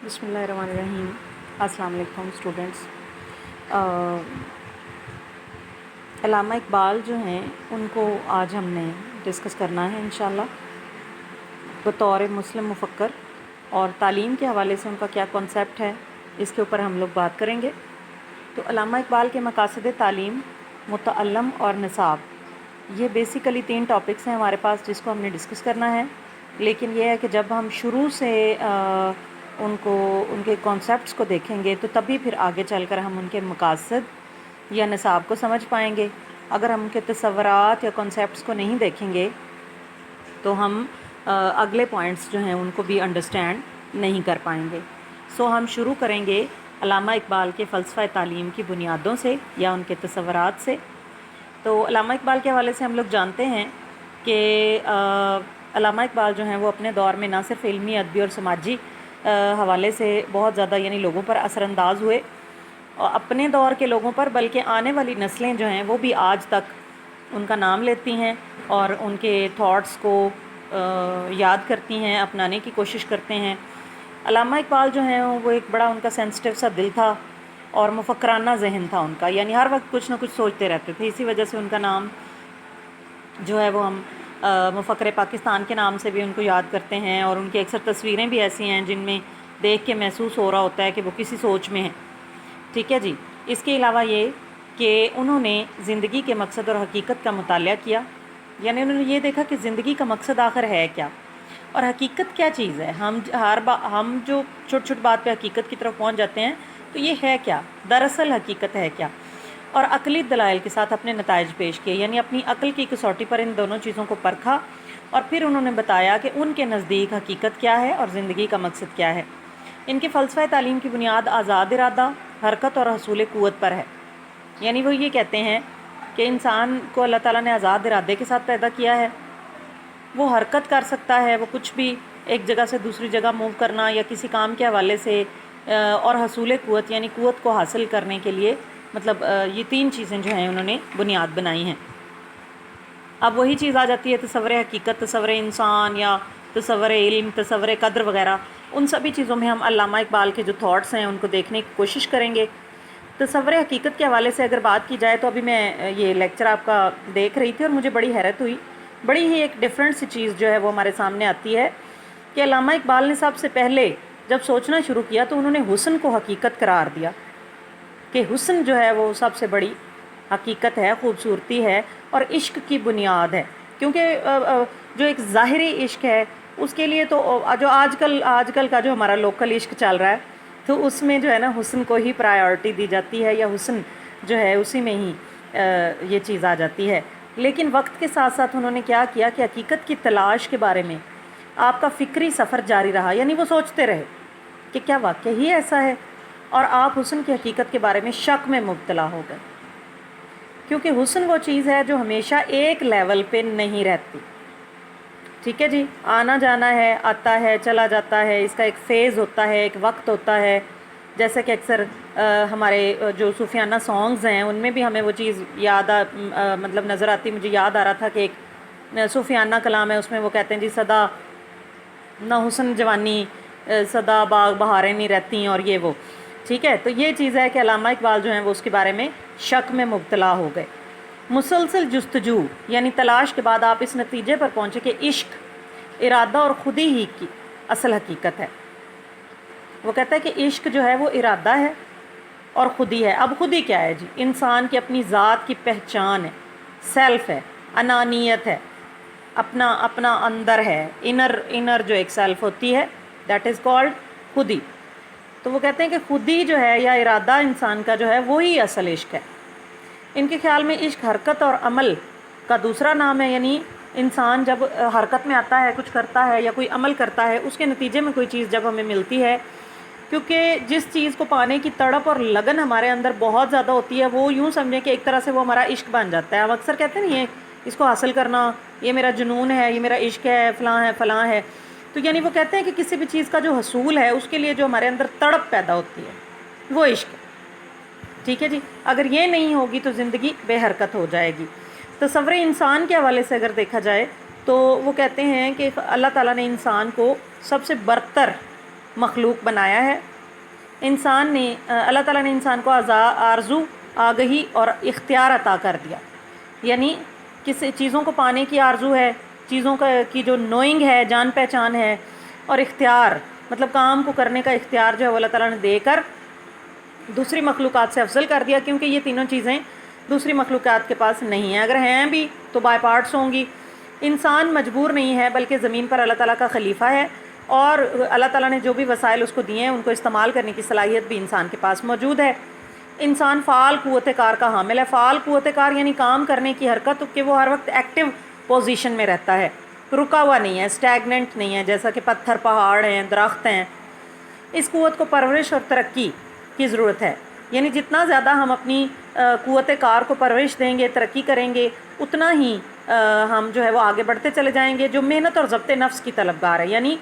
بسم اللہ الرحمن الرحیم۔ السلام علیکم اسٹوڈنٹس۔ علامہ اقبال جو ہیں ان کو آج ہم نے ڈسکس کرنا ہے انشاءاللہ بطور مسلم مفکر، اور تعلیم کے حوالے سے ان کا کیا کانسیپٹ ہے اس کے اوپر ہم لوگ بات کریں گے۔ تو علامہ اقبال کے مقاصد تعلیم، متعلم اور نصاب، یہ بیسیکلی 3 ٹاپکس ہیں ہمارے پاس جس کو ہم نے ڈسکس کرنا ہے۔ لیکن یہ ہے کہ جب ہم شروع سے ان کے کانسیپٹس کو دیکھیں گے تو تبھی پھر آگے چل کر ہم ان کے مقاصد یا نصاب کو سمجھ پائیں گے۔ اگر ہم ان کے تصورات یا کانسیپٹس کو نہیں دیکھیں گے تو ہم اگلے پوائنٹس جو ہیں ان کو بھی انڈرسٹینڈ نہیں کر پائیں گے۔ ہم شروع کریں گے علامہ اقبال کے فلسفہ تعلیم کی بنیادوں سے یا ان کے تصورات سے۔ تو علامہ اقبال کے حوالے سے ہم لوگ جانتے ہیں کہ علامہ اقبال جو ہیں وہ اپنے دور میں نہ صرف علمی، ادبی اور سماجی حوالے سے بہت زیادہ لوگوں پر اثر انداز ہوئے، اور اپنے دور کے لوگوں پر، بلکہ آنے والی نسلیں جو ہیں وہ بھی آج تک ان کا نام لیتی ہیں اور ان کے تھاٹس کو یاد کرتی ہیں، اپنانے کی کوشش کرتے ہیں۔ علامہ اقبال جو ہیں وہ ایک بڑا ان کا سینسٹیو سا دل تھا اور مفکرانہ ذہن تھا ان کا، ہر وقت کچھ نہ کچھ سوچتے رہتے تھے۔ اسی وجہ سے ان کا نام جو ہے وہ ہم مفکر پاکستان کے نام سے بھی ان کو یاد کرتے ہیں، اور ان کی اکثر تصویریں بھی ایسی ہیں جن میں دیکھ کے محسوس ہو رہا ہوتا ہے کہ وہ کسی سوچ میں ہیں۔ ٹھیک ہے جی۔ اس کے علاوہ یہ کہ انہوں نے زندگی کے مقصد اور حقیقت کا مطالعہ کیا، انہوں نے یہ دیکھا کہ زندگی کا مقصد آخر ہے کیا اور حقیقت کیا چیز ہے۔ ہم جو چھوٹ بات پہ حقیقت کی طرف پہنچ جاتے ہیں تو یہ ہے کیا، دراصل حقیقت ہے کیا، اور عقلی دلائل کے ساتھ اپنے نتائج پیش کیے، اپنی عقل کی کسوٹی پر ان دونوں چیزوں کو پرکھا، اور پھر انہوں نے بتایا کہ ان کے نزدیک حقیقت کیا ہے اور زندگی کا مقصد کیا ہے۔ ان کے فلسفہ تعلیم کی بنیاد آزاد ارادہ، حرکت اور حصول قوت پر ہے۔ وہ یہ کہتے ہیں کہ انسان کو اللہ تعالیٰ نے آزاد ارادے کے ساتھ پیدا کیا ہے، وہ حرکت کر سکتا ہے، وہ کچھ بھی ایک جگہ سے دوسری جگہ موو کرنا یا کسی کام کے حوالے سے، اور حصول قوت قوت کو حاصل کرنے کے لیے، یہ 3 چیزیں جو ہیں انہوں نے بنیاد بنائی ہیں۔ اب وہی چیز آ جاتی ہے تصور حقیقت، تصور انسان یا تصور علم، تصور قدر وغیرہ۔ ان سبھی چیزوں میں ہم علامہ اقبال کے جو تھاٹس ہیں ان کو دیکھنے کی کوشش کریں گے۔ تصور حقیقت کے حوالے سے اگر بات کی جائے تو ابھی میں یہ لیکچر آپ کا دیکھ رہی تھی اور مجھے بڑی حیرت ہوئی، بڑی ہی ایک ڈیفرنٹ سی چیز جو ہے وہ ہمارے سامنے آتی ہے کہ علامہ اقبال نے سب سے پہلے جب سوچنا شروع کیا تو انہوں نے حسن کو حقیقت قرار دیا کہ حسن جو ہے وہ سب سے بڑی حقیقت ہے، خوبصورتی ہے اور عشق کی بنیاد ہے۔ کیونکہ جو ایک ظاہری عشق ہے اس کے لیے تو جو آج کل کا جو ہمارا لوکل عشق چل رہا ہے تو اس میں جو ہے نا حسن کو ہی پرائیورٹی دی جاتی ہے، یا حسن جو ہے اسی میں ہی یہ چیز آ جاتی ہے۔ لیکن وقت کے ساتھ ساتھ انہوں نے کیا کیا کہ حقیقت کی تلاش کے بارے میں آپ کا فکری سفر جاری رہا، وہ سوچتے رہے کہ کیا واقعی ایسا ہے، اور آپ حسن کی حقیقت کے بارے میں شک میں مبتلا ہو گئے، کیونکہ حسن وہ چیز ہے جو ہمیشہ ایک لیول پہ نہیں رہتی۔ ٹھیک ہے جی، آنا جانا ہے، آتا ہے، چلا جاتا ہے، اس کا ایک فیز ہوتا ہے، ایک وقت ہوتا ہے۔ جیسے کہ اکثر ہمارے جو صوفیانہ سانگز ہیں ان میں بھی ہمیں وہ چیز نظر آتی۔ مجھے یاد آ رہا تھا کہ ایک صوفیانہ کلام ہے، اس میں وہ کہتے ہیں جی سدا نہ حسن جوانی، سدا باغ بہاریں نہیں رہتی، اور وہ ٹھیک ہے۔ تو یہ چیز ہے کہ علامہ اقبال جو ہیں وہ اس کے بارے میں شک میں مبتلا ہو گئے۔ مسلسل جستجو تلاش کے بعد آپ اس نتیجے پر پہنچے کہ عشق ارادہ اور خودی ہی کی اصل حقیقت ہے۔ وہ کہتا ہے کہ عشق جو ہے وہ ارادہ ہے اور خودی ہے۔ اب خودی کیا ہے جی؟ انسان کی اپنی ذات کی پہچان ہے، سیلف ہے، انانیت ہے، اپنا اندر ہے، انر جو ایک سیلف ہوتی ہے، دیٹ از کالڈ خودی۔ تو وہ کہتے ہیں کہ خودی جو ہے یا ارادہ انسان کا جو ہے وہی اصل عشق ہے۔ ان کے خیال میں عشق حرکت اور عمل کا دوسرا نام ہے، انسان جب حرکت میں آتا ہے، کچھ کرتا ہے یا کوئی عمل کرتا ہے، اس کے نتیجے میں کوئی چیز جب ہمیں ملتی ہے، کیونکہ جس چیز کو پانے کی تڑپ اور لگن ہمارے اندر بہت زیادہ ہوتی ہے، وہ یوں سمجھیں کہ ایک طرح سے وہ ہمارا عشق بن جاتا ہے۔ ہم اکثر کہتے ہیں یہ اس کو حاصل کرنا، یہ میرا جنون ہے، یہ میرا عشق ہے، فلاں ہے۔ تو وہ کہتے ہیں کہ کسی بھی چیز کا جو حصول ہے اس کے لیے جو ہمارے اندر تڑپ پیدا ہوتی ہے وہ عشق ہے۔ ٹھیک ہے جی، اگر یہ نہیں ہوگی تو زندگی بے حرکت ہو جائے گی۔ تصور انسان کے حوالے سے اگر دیکھا جائے تو وہ کہتے ہیں کہ اللہ تعالیٰ نے انسان کو سب سے برتر مخلوق بنایا ہے۔ انسان نے اللہ تعالیٰ نے انسان کو آرزو، آگہی اور اختیار عطا کر دیا، یعنی کسی چیزوں کو پانے کی آرزو ہے، چیزوں کی جو نوئنگ ہے، جان پہچان ہے، اور اختیار مطلب کام کو کرنے کا اختیار جو ہے وہ اللہ تعالیٰ نے دے کر دوسری مخلوقات سے افضل کر دیا، کیونکہ یہ تینوں چیزیں دوسری مخلوقات کے پاس نہیں ہیں، اگر ہیں بھی تو بائی پارٹس ہوں گی۔ انسان مجبور نہیں ہے بلکہ زمین پر اللہ تعالیٰ کا خلیفہ ہے، اور اللہ تعالیٰ نے جو بھی وسائل اس کو دیے ہیں ان کو استعمال کرنے کی صلاحیت بھی انسان کے پاس موجود ہے۔ انسان فعال قوت کار کا حامل ہے۔ فعال قوت کار یعنی کام کرنے کی حرکت، کہ وہ ہر وقت ایکٹیو پوزیشن میں رہتا ہے، رکا ہوا نہیں ہے، اسٹیگننٹ نہیں ہے، جیسا کہ پتھر، پہاڑ ہیں، درخت ہیں۔ اس قوت کو پرورش اور ترقی کی ضرورت ہے، یعنی جتنا زیادہ ہم اپنی قوت کار کو پرورش دیں گے، ترقی کریں گے، اتنا ہی ہم جو ہے وہ آگے بڑھتے چلے جائیں گے۔ جو محنت اور ضبط نفس کی طلبگار ہے، یعنی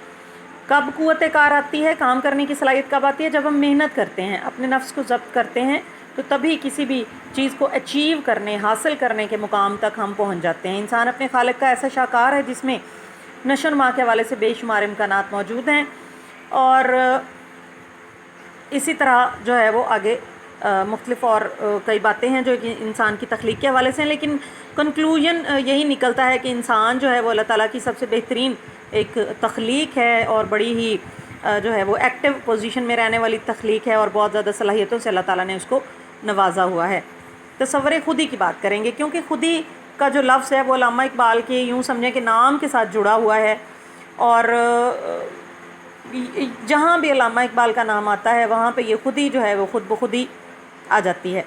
کب قوت کار آتی ہے، کام کرنے کی صلاحیت کب آتی ہے؟ جب ہم محنت کرتے ہیں، اپنے نفس کو ضبط کرتے ہیں، تو تبھی کسی بھی چیز کو اچیو کرنے، حاصل کرنے کے مقام تک ہم پہنچ جاتے ہیں۔ انسان اپنے خالق کا ایسا شاہکار ہے جس میں نشو و نما کے حوالے سے بے شمار امکانات موجود ہیں، اور اسی طرح جو ہے وہ آگے مختلف اور کئی باتیں ہیں جو کہ انسان کی تخلیق کے حوالے سے ہیں، لیکن کنکلوژن یہی نکلتا ہے کہ انسان جو ہے وہ اللہ تعالیٰ کی سب سے بہترین ایک تخلیق ہے، اور بڑی ہی جو ہے وہ ایکٹیو پوزیشن میں رہنے والی تخلیق ہے، اور بہت زیادہ صلاحیتوں سے اللہ تعالیٰ نے اس کو نوازا ہوا ہے۔ تصور خودی کی بات کریں گے، کیونکہ خودی کا جو لفظ ہے وہ علامہ اقبال کے یوں سمجھیں کہ نام کے ساتھ جڑا ہوا ہے، اور جہاں بھی علامہ اقبال کا نام آتا ہے وہاں پہ یہ خودی جو ہے وہ خود بخودی آ جاتی ہے۔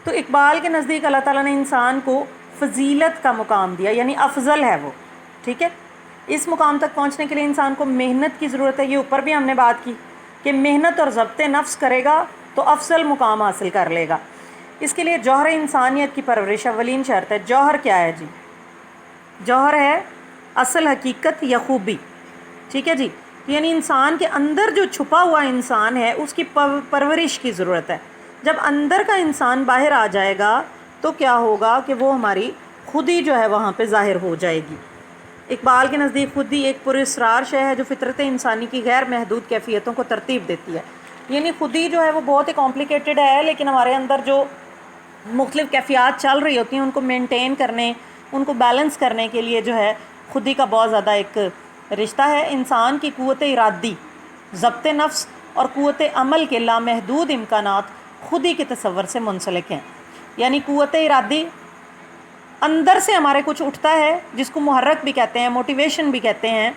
تو اقبال کے نزدیک اللہ تعالیٰ نے انسان کو فضیلت کا مقام دیا، یعنی افضل ہے وہ، ٹھیک ہے۔ اس مقام تک پہنچنے کے لیے انسان کو محنت کی ضرورت ہے، یہ اوپر بھی ہم نے بات کی کہ محنت اور ضبط نفس کرے گا تو افضل مقام حاصل کر لے گا۔ اس کے لیے جوہر انسانیت کی پرورش اولین شرط ہے۔ جوہر کیا ہے جی؟ جوہر ہے اصل، حقیقت یا خوبی، ٹھیک ہے جی۔ یعنی انسان کے اندر جو چھپا ہوا انسان ہے اس کی پرورش کی ضرورت ہے۔ جب اندر کا انسان باہر آ جائے گا تو کیا ہوگا کہ وہ ہماری خودی جو ہے وہاں پہ ظاہر ہو جائے گی۔ اقبال کے نزدیک خودی ایک پراسرار شے ہے جو فطرت انسانی کی غیر محدود کیفیتوں کو ترتیب دیتی ہے۔ یعنی خودی جو ہے وہ بہت ہی کمپلیکیٹڈ ہے، لیکن ہمارے اندر جو مختلف کیفیات چل رہی ہوتی ہیں ان کو مینٹین کرنے، ان کو بیلنس کرنے کے لیے جو ہے خودی کا بہت زیادہ ایک رشتہ ہے۔ انسان کی قوت ارادی، ضبط نفس اور قوت عمل کے لامحدود امکانات خودی کے تصور سے منسلک ہیں۔ یعنی قوت ارادی اندر سے ہمارے کچھ اٹھتا ہے جس کو محرک بھی کہتے ہیں، موٹیویشن بھی کہتے ہیں،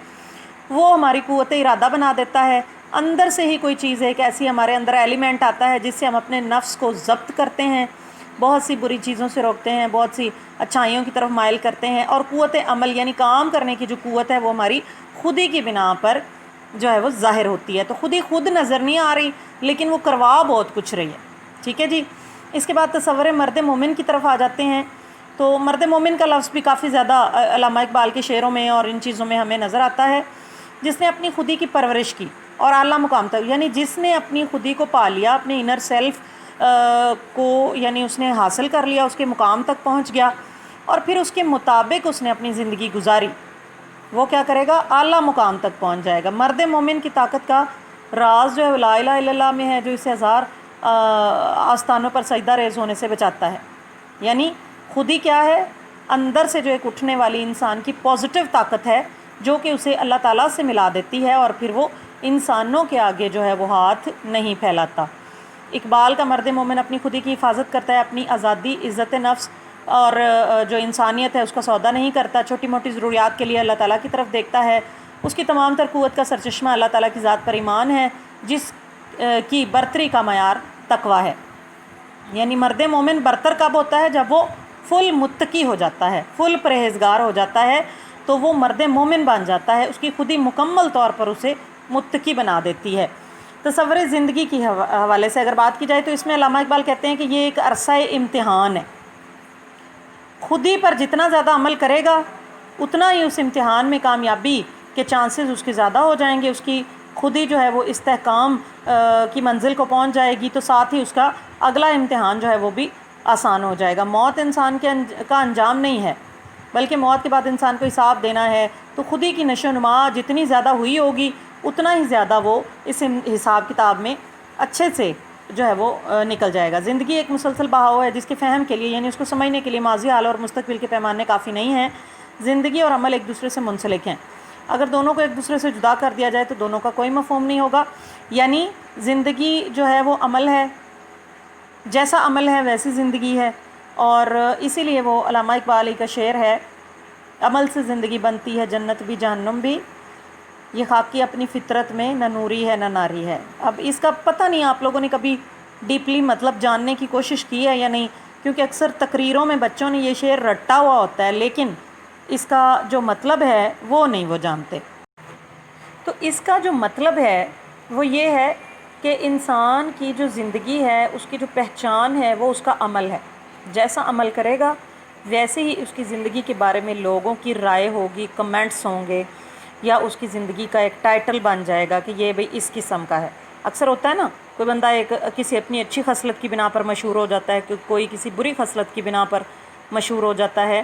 وہ ہماری قوت ارادہ بنا دیتا ہے۔ اندر سے ہی کوئی چیز ایک ایسی ہمارے اندر ایلیمنٹ آتا ہے جس سے ہم اپنے نفس کو ضبط کرتے ہیں، بہت سی بری چیزوں سے روکتے ہیں، بہت سی اچھائیوں کی طرف مائل کرتے ہیں۔ اور قوت عمل یعنی کام کرنے کی جو قوت ہے وہ ہماری خودی کی بنا پر جو ہے وہ ظاہر ہوتی ہے۔ تو خودی خود نظر نہیں آ رہی، لیکن وہ کروا بہت کچھ رہی ہے، ٹھیک ہے جی۔ اس کے بعد تصور مرد مومن کی طرف آ جاتے ہیں۔ تو مرد مومن کا لفظ بھی کافی زیادہ علامہ اقبال کے شعروں میں اور ان چیزوں میں ہمیں نظر آتا ہے، جس نے اپنی خودی کی پرورش کی اور اعلیٰ مقام تک، یعنی جس نے اپنی خودی کو پا لیا، اپنے انر سیلف کو یعنی اس نے حاصل کر لیا، اس کے مقام تک پہنچ گیا، اور پھر اس کے مطابق اس نے اپنی زندگی گزاری، وہ کیا کرے گا؟ اعلیٰ مقام تک پہنچ جائے گا۔ مرد مومن کی طاقت کا راز جو ہے لا الہ الا اللہ میں ہے، جو اسے ہزار آستانوں پر سجدہ ریز ہونے سے بچاتا ہے۔ یعنی خودی کیا ہے؟ اندر سے جو ایک اٹھنے والی انسان کی پازیٹیو طاقت ہے جو کہ اسے اللہ تعالیٰ سے ملا دیتی ہے، اور پھر وہ انسانوں کے آگے جو ہے وہ ہاتھ نہیں پھیلاتا۔ اقبال کا مرد مومن اپنی خودی کی حفاظت کرتا ہے، اپنی آزادی، عزت نفس اور جو انسانیت ہے اس کا سودا نہیں کرتا، چھوٹی موٹی ضروریات کے لیے اللہ تعالیٰ کی طرف دیکھتا ہے۔ اس کی تمام تر قوت کا سرچشمہ اللہ تعالیٰ کی ذات پر ایمان ہے، جس کی برتری کا معیار تقویٰ ہے۔ یعنی مرد مومن برتر کب ہوتا ہے؟ جب وہ فل متقی ہو جاتا ہے، فل پرہیزگار ہو جاتا ہے، تو وہ مرد مومن بن جاتا ہے۔ اس کی خودی مکمل طور پر اسے متقی بنا دیتی ہے۔ تصور زندگی کی حوالے سے اگر بات کی جائے تو اس میں علامہ اقبال کہتے ہیں کہ یہ ایک عرصہ امتحان ہے۔ خودی پر جتنا زیادہ عمل کرے گا اتنا ہی اس امتحان میں کامیابی کے چانسز اس کے زیادہ ہو جائیں گے، اس کی خودی جو ہے وہ استحکام کی منزل کو پہنچ جائے گی، تو ساتھ ہی اس کا اگلا امتحان جو ہے وہ بھی آسان ہو جائے گا۔ موت انسان کا انجام نہیں ہے، بلکہ موت کے بعد انسان کو حساب دینا ہے۔ تو خودی کی نشو و نما جتنی زیادہ ہوئی ہوگی اتنا ہی زیادہ وہ اس حساب کتاب میں اچھے سے جو ہے وہ نکل جائے گا۔ زندگی ایک مسلسل بہاؤ ہے جس کے فہم کے لیے یعنی اس کو سمجھنے کے لیے ماضی، حال اور مستقبل کے پیمانے کافی نہیں ہیں۔ زندگی اور عمل ایک دوسرے سے منسلک ہیں، اگر دونوں کو ایک دوسرے سے جدا کر دیا جائے تو دونوں کا کوئی مفہوم نہیں ہوگا۔ یعنی زندگی جو ہے وہ عمل ہے، جیسا عمل ہے ویسی زندگی ہے، اور اسی لیے وہ علامہ اقبال کا شعر ہے، عمل سے زندگی بنتی ہے جنت بھی جہنم بھی، یہ خاکی اپنی فطرت میں نہ نوری ہے نہ ناری ہے۔ اب اس کا پتہ نہیں آپ لوگوں نے کبھی ڈیپلی مطلب جاننے کی کوشش کی ہے یا نہیں، کیونکہ اکثر تقریروں میں بچوں نے یہ شعر رٹا ہوا ہوتا ہے لیکن اس کا جو مطلب ہے وہ نہیں وہ جانتے۔ تو اس کا جو مطلب ہے وہ یہ ہے کہ انسان کی جو زندگی ہے اس کی جو پہچان ہے وہ اس کا عمل ہے، جیسا عمل کرے گا ویسے ہی اس کی زندگی کے بارے میں لوگوں کی رائے ہوگی، کمنٹس ہوں گے، یا اس کی زندگی کا ایک ٹائٹل بن جائے گا کہ یہ بھئی اس قسم کا ہے۔ اکثر ہوتا ہے نا، کوئی بندہ ایک کسی اپنی اچھی خصلت کی بنا پر مشہور ہو جاتا ہے، کہ کوئی کسی بری خصلت کی بنا پر مشہور ہو جاتا ہے،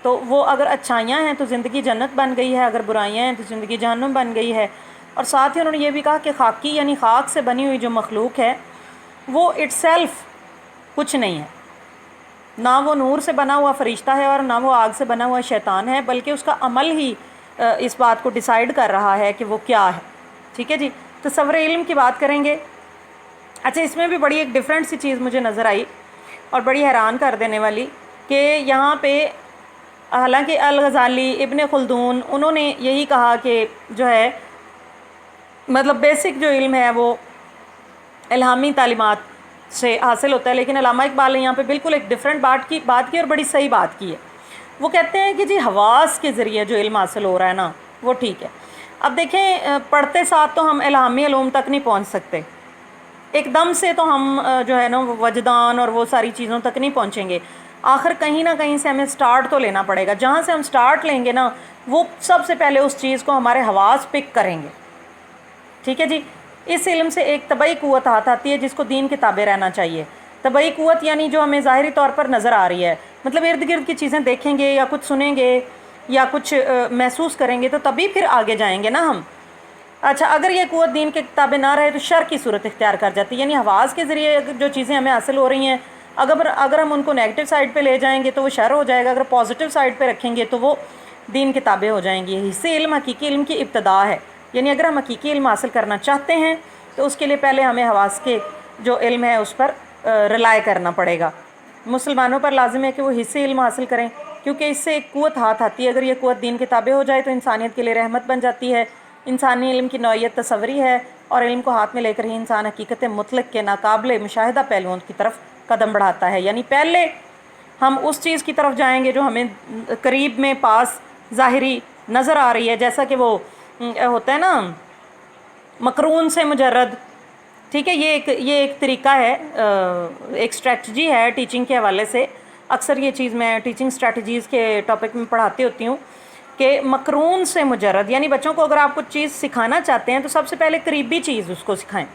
تو وہ اگر اچھائیاں ہیں تو زندگی جنت بن گئی ہے، اگر برائیاں ہیں تو زندگی جہنم بن گئی ہے۔ اور ساتھ ہی انہوں نے یہ بھی کہا کہ خاکی یعنی خاک سے بنی ہوئی جو مخلوق ہے وہ اٹ سیلف کچھ نہیں ہے، نہ وہ نور سے بنا ہوا فرشتہ ہے اور نہ وہ آگ سے بنا ہوا شیطان ہے، بلکہ اس کا عمل ہی اس بات کو ڈیسائیڈ کر رہا ہے کہ وہ کیا ہے۔ ٹھیک ہے جی، تصور علم کی بات کریں گے۔ اچھا، اس میں بھی بڑی ایک ڈیفرنٹ سی چیز مجھے نظر آئی اور بڑی حیران کر دینے والی، کہ یہاں پہ حالانکہ الغزالی، ابن خلدون، انہوں نے یہی کہا کہ جو ہے مطلب بیسک جو علم ہے وہ الہامی تعلیمات سے حاصل ہوتا ہے، لیکن علامہ اقبال نے یہاں پہ بالکل ایک ڈیفرنٹ بات کی اور بڑی صحیح بات کی ہے۔ وہ کہتے ہیں کہ جی حواس کے ذریعے جو علم حاصل ہو رہا ہے نا وہ ٹھیک ہے۔ اب دیکھیں، پڑھتے ساتھ تو ہم الہامی علوم تک نہیں پہنچ سکتے، ایک دم سے تو ہم جو ہے نا وجدان اور وہ ساری چیزوں تک نہیں پہنچیں گے، آخر کہیں نہ کہیں سے ہمیں سٹارٹ تو لینا پڑے گا۔ جہاں سے ہم سٹارٹ لیں گے نا وہ سب سے پہلے اس چیز کو ہمارے حواس پک کریں گے۔ ٹھیک ہے جی، اس علم سے ایک طبعی قوت ہاتھ آتی ہے جس کو دین کے تابع رہنا چاہیے۔ طبعی قوت یعنی جو ہمیں ظاہری طور پر نظر آ رہی ہے، مطلب ارد گرد کی چیزیں دیکھیں گے یا کچھ سنیں گے یا کچھ محسوس کریں گے تو تبھی پھر آگے جائیں گے نا ہم۔ اچھا، اگر یہ قوت دین کے تابع نہ رہے تو شر کی صورت اختیار کر جاتی ہے، یعنی حواس کے ذریعے جو چیزیں ہمیں حاصل ہو رہی ہیں اگر ہم ان کو نیگیٹو سائڈ پہ لے جائیں گے تو وہ شر ہو جائے گا، اگر پازیٹیو سائڈ پہ رکھیں گے تو وہ دین کے تابع ہو جائیں گے۔ حصے علم حقیقی علم کی ابتدا ہے، یعنی اگر ہم حقیقی علم حاصل کرنا چاہتے ہیں تو اس کے لیے پہلے ہمیں حواس کے جو علم ہے اس پر رلائے کرنا پڑے گا۔ مسلمانوں پر لازم ہے کہ وہ حصے علم حاصل کریں، کیونکہ اس سے ایک قوت ہاتھ آتی ہے۔ اگر یہ قوت دین کے تابع ہو جائے تو انسانیت کے لیے رحمت بن جاتی ہے۔ انسانی علم کی نوعیت تصوری ہے، اور علم کو ہاتھ میں لے کر ہی انسان حقیقت مطلق کے ناقابل مشاہدہ پہلوؤں کی طرف قدم بڑھاتا ہے۔ یعنی پہلے ہم اس چیز کی طرف جائیں گے جو ہمیں قریب میں پاس ظاہری نظر آ رہی ہے، جیسا کہ وہ ہوتا ہے نا مقرون سے مجرد۔ ٹھیک ہے، یہ ایک طریقہ ہے، ایک اسٹریٹجی ہے ٹیچنگ کے حوالے سے۔ اکثر یہ چیز میں ٹیچنگ اسٹریٹجیز کے ٹاپک میں پڑھاتی ہوتی ہوں کہ مقرون سے مجرد، یعنی بچوں کو اگر آپ کچھ چیز سکھانا چاہتے ہیں تو سب سے پہلے قریبی چیز اس کو سکھائیں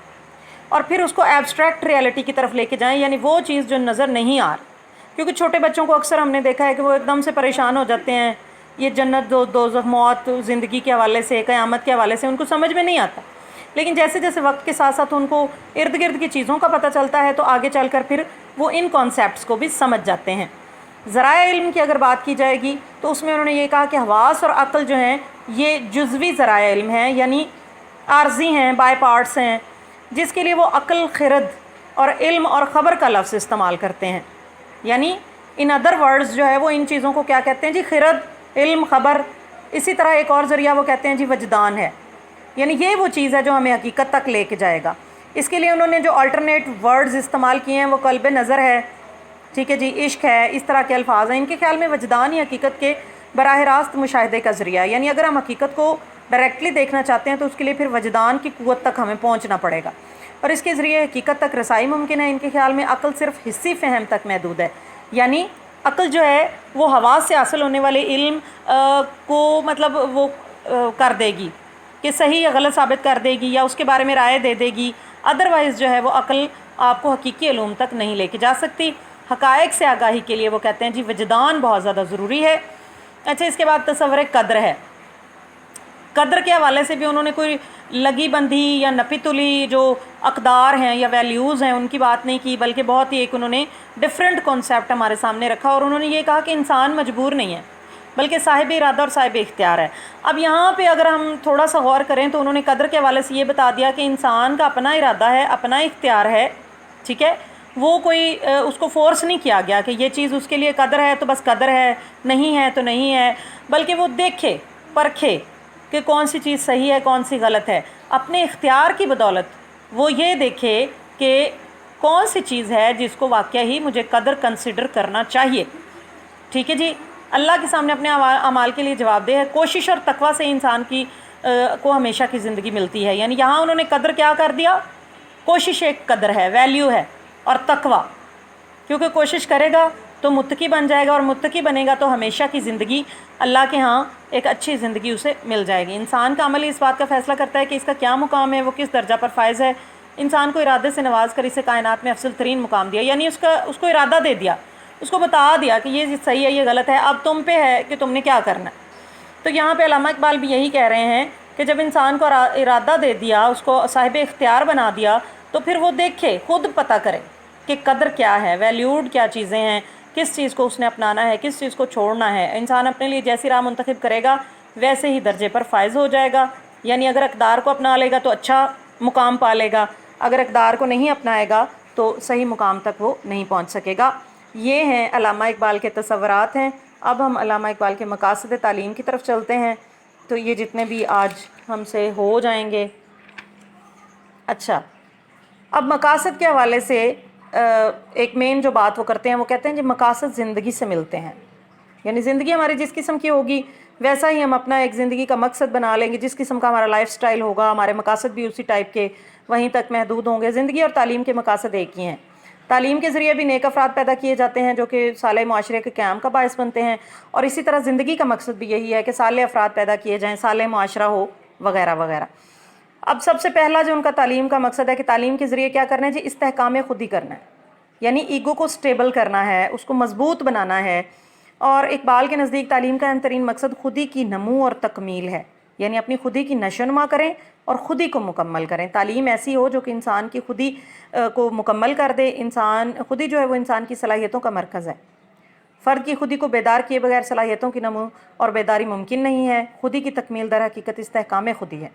اور پھر اس کو ایبسٹریکٹ ریئلٹی کی طرف لے کے جائیں، یعنی وہ چیز جو نظر نہیں آ رہی۔ کیونکہ چھوٹے بچوں کو اکثر ہم نے دیکھا ہے کہ وہ ایک دم سے پریشان ہو جاتے ہیں، یہ جنت دوزخ، موت، زندگی کے حوالے سے، قیامت کے حوالے سے ان کو سمجھ میں نہیں آتا، لیکن جیسے جیسے وقت کے ساتھ ساتھ ان کو ارد گرد کی چیزوں کا پتہ چلتا ہے تو آگے چل کر پھر وہ ان کانسیپٹس کو بھی سمجھ جاتے ہیں۔ ذرائع علم کی اگر بات کی جائے گی تو اس میں انہوں نے یہ کہا کہ حواس اور عقل جو ہیں یہ جزوی ذرائع علم ہیں، یعنی عارضی ہیں، بائی پارٹس ہیں، جس کے لیے وہ عقل، خرد اور علم اور خبر کا لفظ استعمال کرتے ہیں۔ یعنی ان ادر ورڈز جو ہے وہ ان چیزوں کو کیا کہتے ہیں جی؟ خرد، علم، خبر۔ اسی طرح ایک اور ذریعہ وہ کہتے ہیں جی وجدان ہے، یعنی یہ وہ چیز ہے جو ہمیں حقیقت تک لے کے جائے گا۔ اس کے لیے انہوں نے جو آلٹرنیٹ ورڈز استعمال کیے ہیں وہ قلب نظر ہے، ٹھیک ہے جی، عشق ہے، اس طرح کے الفاظ ہیں۔ ان کے خیال میں وجدان ہی حقیقت کے براہ راست مشاہدے کا ذریعہ ہے، یعنی اگر ہم حقیقت کو ڈائریکٹلی دیکھنا چاہتے ہیں تو اس کے لیے پھر وجدان کی قوت تک ہمیں پہنچنا پڑے گا، اور اس کے ذریعے حقیقت تک رسائی ممکن ہے۔ ان کے خیال میں عقل صرف حصی فہم تک محدود ہے، یعنی عقل جو ہے وہ حواس سے حاصل ہونے والے علم کو مطلب وہ کر دے گی کہ صحیح یا غلط ثابت کر دے گی یا اس کے بارے میں رائے دے گی، ادروائز جو ہے وہ عقل آپ کو حقیقی علوم تک نہیں لے کے جا سکتی۔ حقائق سے آگاہی کے لیے وہ کہتے ہیں جی وجدان بہت زیادہ ضروری ہے۔ اچھا، اس کے بعد تصور قدر ہے۔ قدر کے حوالے سے بھی انہوں نے کوئی لگی بندھی یا نپی تلی جو اقدار ہیں یا ویلیوز ہیں ان کی بات نہیں کی، بلکہ بہت ہی ایک انہوں نے ڈفرینٹ کانسیپٹ ہمارے سامنے رکھا، اور انہوں نے یہ کہا کہ انسان مجبور نہیں ہے بلکہ صاحب ارادہ اور صاحب اختیار ہے۔ اب یہاں پہ اگر ہم تھوڑا سا غور کریں تو انہوں نے قدر کے حوالے سے یہ بتا دیا کہ انسان کا اپنا ارادہ ہے، اپنا اختیار ہے، ٹھیک ہے، وہ کوئی اس کو فورس نہیں کیا گیا کہ یہ چیز اس کے لیے قدر ہے تو بس قدر ہے، نہیں ہے تو نہیں ہے، بلکہ وہ دیکھے پرکھے کہ کون سی چیز صحیح ہے کون سی غلط ہے، اپنے اختیار کی بدولت وہ یہ دیکھے کہ کون سی چیز ہے جس کو واقعہ ہی مجھے قدر کنسیڈر کرنا چاہیے، ٹھیک ہے جی۔ اللہ کے سامنے اپنے اعمال کے لیے جواب دہ ہے۔ کوشش اور تقوی سے انسان کو ہمیشہ کی زندگی ملتی ہے، یعنی یہاں انہوں نے قدر کیا کر دیا، کوشش ایک قدر ہے، ویلیو ہے، اور تقوی کیونکہ کوشش کرے گا تو متقی بن جائے گا، اور متقی بنے گا تو ہمیشہ کی زندگی اللہ کے ہاں ایک اچھی زندگی اسے مل جائے گی۔ انسان کا عمل اس بات کا فیصلہ کرتا ہے کہ اس کا کیا مقام ہے، وہ کس درجہ پر فائز ہے۔ انسان کو ارادے سے نواز کر اسے کائنات میں افضل ترین مقام دیا، یعنی اس کو ارادہ دے دیا، اس کو بتا دیا کہ یہ صحیح ہے یہ غلط ہے، اب تم پہ ہے کہ تم نے کیا کرنا ہے۔ تو یہاں پہ علامہ اقبال بھی یہی کہہ رہے ہیں کہ جب انسان کو ارادہ دے دیا، اس کو صاحب اختیار بنا دیا، تو پھر وہ دیکھے، خود پتہ کرے کہ قدر کیا ہے، ویلیوڈ کیا چیزیں ہیں، کس چیز کو اس نے اپنانا ہے، کس چیز کو چھوڑنا ہے۔ انسان اپنے لیے جیسی راہ منتخب کرے گا ویسے ہی درجے پر فائز ہو جائے گا، یعنی اگر اقدار کو اپنا لے گا تو اچھا مقام پا لے گا، اگر اقدار کو نہیں اپنائے گا تو صحیح مقام تک وہ نہیں پہنچ سکے گا۔ یہ ہیں علامہ اقبال کے تصورات ہیں۔ اب ہم علامہ اقبال کے مقاصد تعلیم کی طرف چلتے ہیں، تو یہ جتنے بھی آج ہم سے ہو جائیں گے۔ اچھا، اب مقاصد کے حوالے سے ایک مین جو بات وہ کرتے ہیں، وہ کہتے ہیں کہ مقاصد زندگی سے ملتے ہیں، یعنی زندگی ہماری جس قسم کی ہوگی ویسا ہی ہم اپنا ایک زندگی کا مقصد بنا لیں گے، جس قسم کا ہمارا لائف سٹائل ہوگا ہمارے مقاصد بھی اسی ٹائپ کے وہیں تک محدود ہوں گے۔ زندگی اور تعلیم کے مقاصد ایک ہی ہیں۔ تعلیم کے ذریعے بھی نیک افراد پیدا کیے جاتے ہیں جو کہ صالح معاشرے کے قیام کا باعث بنتے ہیں، اور اسی طرح زندگی کا مقصد بھی یہی ہے کہ صالح افراد پیدا کیے جائیں، صالح معاشرہ ہو، وغیرہ وغیرہ۔ اب سب سے پہلا جو ان کا تعلیم کا مقصد ہے کہ تعلیم کے ذریعے کیا کرنا ہے جی، استحکام خودی کرنا ہے، یعنی ایگو کو سٹیبل کرنا ہے، اس کو مضبوط بنانا ہے۔ اور اقبال کے نزدیک تعلیم کا اہم ترین مقصد خودی کی نمو اور تکمیل ہے، یعنی اپنی خودی کی نشو و نما کریں اور خودی کو مکمل کریں۔ تعلیم ایسی ہو جو کہ انسان کی خودی کو مکمل کر دے۔ انسان خودی جو ہے وہ انسان کی صلاحیتوں کا مرکز ہے۔ فرد کی خودی کو بیدار کیے بغیر صلاحیتوں کی نمو اور بیداری ممکن نہیں ہے۔ خودی کی تکمیل در حقیقت استحکام خودی ہے،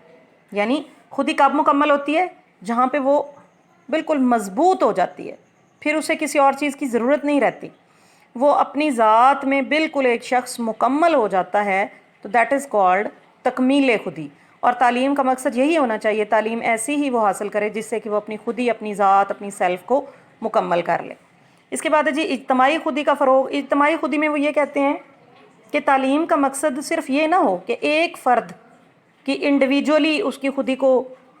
یعنی خودی کب مکمل ہوتی ہے، جہاں پہ وہ بالکل مضبوط ہو جاتی ہے، پھر اسے کسی اور چیز کی ضرورت نہیں رہتی، وہ اپنی ذات میں بالکل ایک شخص مکمل ہو جاتا ہے، تو دیٹ از کالڈ تکمیل خودی۔ اور تعلیم کا مقصد یہی ہونا چاہیے، تعلیم ایسی ہی وہ حاصل کرے جس سے کہ وہ اپنی خودی، اپنی ذات، اپنی سیلف کو مکمل کر لے۔ اس کے بعد ہے جی اجتماعی خودی کا فروغ۔ اجتماعی خودی میں وہ یہ کہتے ہیں کہ تعلیم کا مقصد صرف یہ نہ ہو کہ ایک فرد کی انڈیویجولی اس کی خودی کو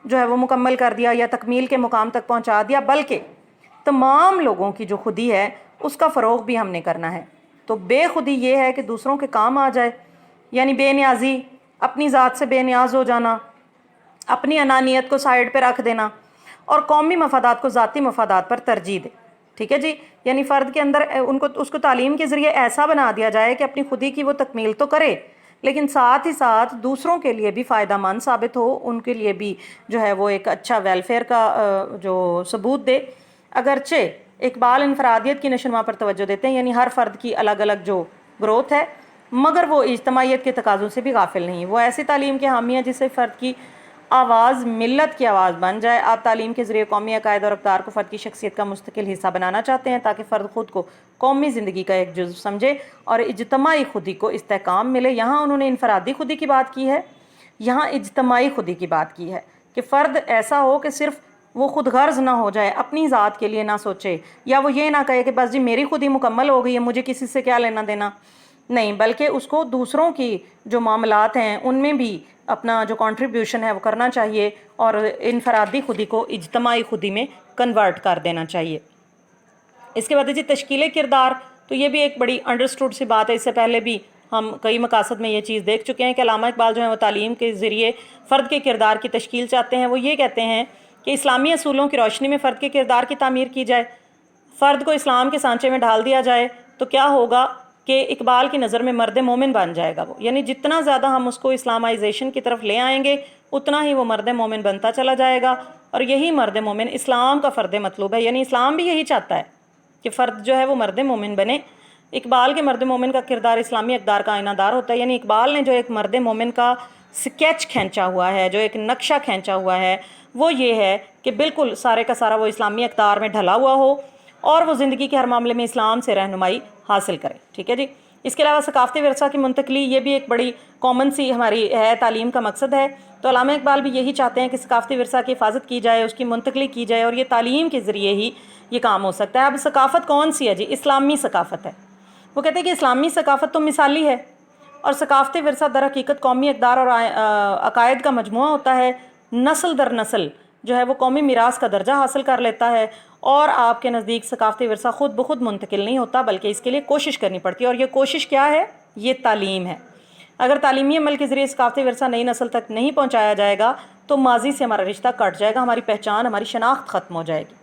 جو ہے وہ مکمل کر دیا یا تکمیل کے مقام تک پہنچا دیا، بلکہ تمام لوگوں کی جو خودی ہے اس کا فروغ بھی ہم نے کرنا ہے۔ تو بے خودی یہ ہے کہ دوسروں کے کام آ جائے، یعنی بے نیازی، اپنی ذات سے بے نیاز ہو جانا، اپنی انانیت کو سائیڈ پہ رکھ دینا، اور قومی مفادات کو ذاتی مفادات پر ترجیح دے، ٹھیک ہے جی۔ یعنی فرد کے اندر اس کو تعلیم کے ذریعے ایسا بنا دیا جائے کہ اپنی خودی کی وہ تکمیل تو کرے، لیکن ساتھ ہی ساتھ دوسروں کے لیے بھی فائدہ مند ثابت ہو، ان کے لیے بھی جو ہے وہ ایک اچھا ویلفیئر کا جو ثبوت دے۔ اگرچہ اقبال انفرادیت کی نشو و نما پر توجہ دیتے ہیں، یعنی ہر فرد کی الگ الگ جو گروتھ ہے، مگر وہ اجتماعیت کے تقاضوں سے بھی غافل نہیں۔ وہ ایسی تعلیم کے حامی ہیں جس سے فرد کی آواز ملت کی آواز بن جائے۔ آپ تعلیم کے ذریعے قومی عقائد اور اقدار کو فرد کی شخصیت کا مستقل حصہ بنانا چاہتے ہیں تاکہ فرد خود کو قومی زندگی کا ایک جزو سمجھے اور اجتماعی خودی کو استحکام ملے۔ یہاں انہوں نے انفرادی خودی کی بات کی ہے، یہاں اجتماعی خودی کی بات کی ہے کہ فرد ایسا ہو کہ صرف وہ خود غرض نہ ہو جائے، اپنی ذات کے لیے نہ سوچے، یا وہ یہ نہ کہے کہ بس جی میری خودی مکمل ہو گئی ہے، مجھے کسی سے کیا لینا دینا، نہیں، بلکہ اس کو دوسروں کی جو معاملات ہیں ان میں بھی اپنا جو کنٹریبیوشن ہے وہ کرنا چاہیے، اور انفرادی خودی کو اجتماعی خودی میں کنورٹ کر دینا چاہیے۔ اس کے بعد جی تشکیل کردار، تو یہ بھی ایک بڑی انڈرسٹوڈ سی بات ہے، اس سے پہلے بھی ہم کئی مقاصد میں یہ چیز دیکھ چکے ہیں کہ علامہ اقبال جو ہیں وہ تعلیم کے ذریعے فرد کے کردار کی تشکیل چاہتے ہیں۔ وہ یہ کہتے ہیں کہ اسلامی اصولوں کی روشنی میں فرد کے کردار کی تعمیر کی جائے، فرد کو اسلام کے سانچے میں ڈھال دیا جائے، تو کیا ہوگا کہ اقبال کی نظر میں مرد مومن بن جائے گا وہ، یعنی جتنا زیادہ ہم اس کو اسلامائزیشن کی طرف لے آئیں گے اتنا ہی وہ مرد مومن بنتا چلا جائے گا، اور یہی مرد مومن اسلام کا فرد مطلوب ہے، یعنی اسلام بھی یہی چاہتا ہے کہ فرد جو ہے وہ مرد مومن بنے۔ اقبال کے مرد مومن کا کردار اسلامی اقدار کا آئینہ دار ہوتا ہے، یعنی اقبال نے جو ایک مرد مومن کا سکیچ کھینچا ہوا ہے، جو ایک نقشہ کھینچا ہوا ہے، وہ یہ ہے کہ بالکل سارے کا سارا وہ اسلامی اقدار میں ڈھلا ہوا ہو اور وہ زندگی کے ہر معاملے میں اسلام سے رہنمائی حاصل کرے، ٹھیک ہے جی۔ اس کے علاوہ ثقافتی ورثہ کی منتقلی، یہ بھی ایک بڑی کامن سی ہماری ہے، تعلیم کا مقصد ہے۔ تو علامہ اقبال بھی یہی چاہتے ہیں کہ ثقافتی ورثہ کی حفاظت کی جائے، اس کی منتقلی کی جائے، اور یہ تعلیم کے ذریعے ہی یہ کام ہو سکتا ہے۔ اب ثقافت کون سی ہے جی؟ اسلامی ثقافت ہے۔ وہ کہتے ہیں کہ اسلامی ثقافت تو مثالی ہے، اور ثقافتی ورثہ در حقیقت قومی اقدار اور عقائد کا مجموعہ ہوتا ہے۔ نسل در نسل جو ہے وہ قومی میراث کا درجہ حاصل کر لیتا ہے، اور آپ کے نزدیک ثقافتی ورثہ خود بخود منتقل نہیں ہوتا، بلکہ اس کے لیے کوشش کرنی پڑتی ہے، اور یہ کوشش کیا ہے؟ یہ تعلیم ہے۔ اگر تعلیمی عمل کے ذریعے ثقافتی ورثہ نئی نسل تک نہیں پہنچایا جائے گا تو ماضی سے ہمارا رشتہ کٹ جائے گا، ہماری پہچان، ہماری شناخت ختم ہو جائے گی۔